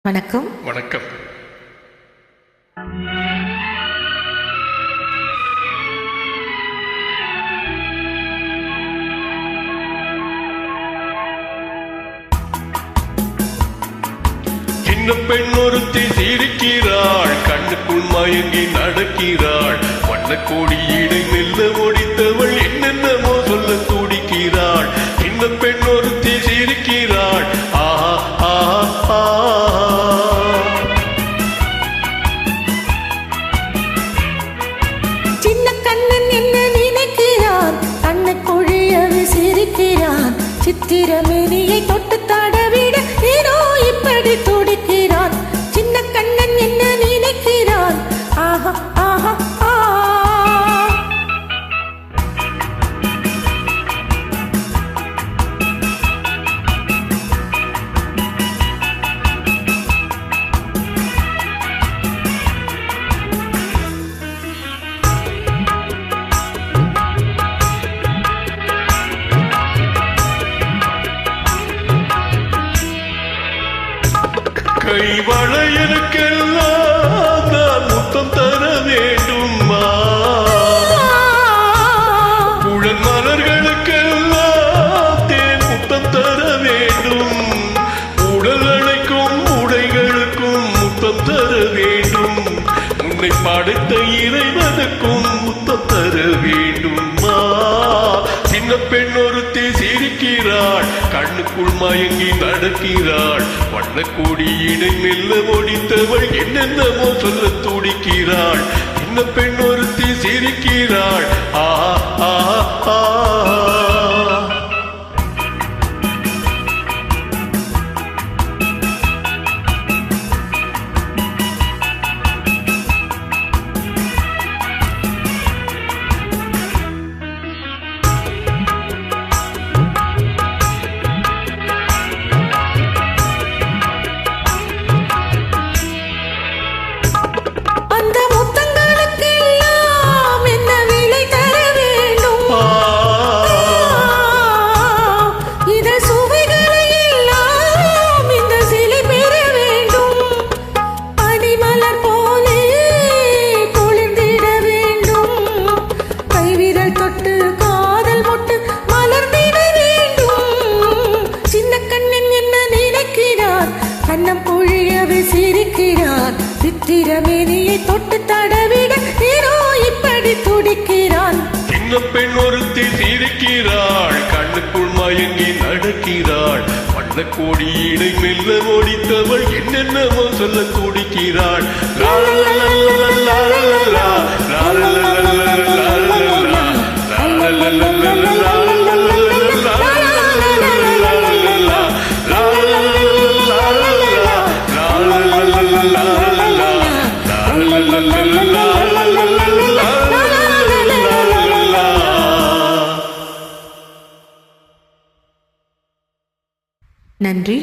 வணக்கம். வணக்கம். சின்ன பெண் ஒருத்தி சிரிக்கிறாள், கண்ணுக்குள் மயங்கி நடக்கிறாள். வண்ணக்கோடி இடை மெல்ல ஒடித்தவள் என்னென்னமோ சொல்ல துடிக்கிறாள். சின்ன பெண் ஒருத்தி சிரிக்கிறாள், ஆஹா ஆஹா. சின்ன கண்ணன் என்ன நினைக்கிறான், கண்ணுக்குழியவி சிரிக்கிறான். சித்திரமேனியை தொட்டு தடவிட ஏனோ இப்படி துடிக்கிறான். சின்ன கண்ணன் என்ன நினைக்கிறான், ஆஹா ஆஹா ஆ. கை வளையலுக்கெல்லாம் நான் முத்தம் தர வேண்டுமா? குழல் மலர்களுக்கெல்லாம் தேன் முத்தம் தர வேண்டும். உடல் அணைக்கும் உடைகளுக்கும் முத்தம் தர வேண்டும். உன்னை படைத்த இறைவனுக்கும் முத்தம் தர வேண்டுமா? சின்ன பெண் ஒருத்தி சிரிக்கிறாள், கண்ணுக்குள் மயங்கி நடக்கிறாள். வண்ணக்கூடி இடை மெல்ல ஒடித்தவள் என்னென்னமோ சொல்ல துடிக்கிறாள். சின்ன பெண் ஒருத்தி சிரிக்கிறாள், ஆஹா ஆஹா. கண்ணம் பொழியவே சிரிக்கிறான். சித்திரமேனியை தொட்டு தடவிட ஏனோ இப்படி துடிக்கிறான். சின்ன பெண் ஒருத்தி சிரிக்கிறாள், கண்ணுக்குள் மயங்கி நடக்கிறாள். வண்ணக்கோடி இடை மெல்ல ஒடித்தவள் என்னென்னமோ சொல்ல துடிக்கிறாள். நன்றி.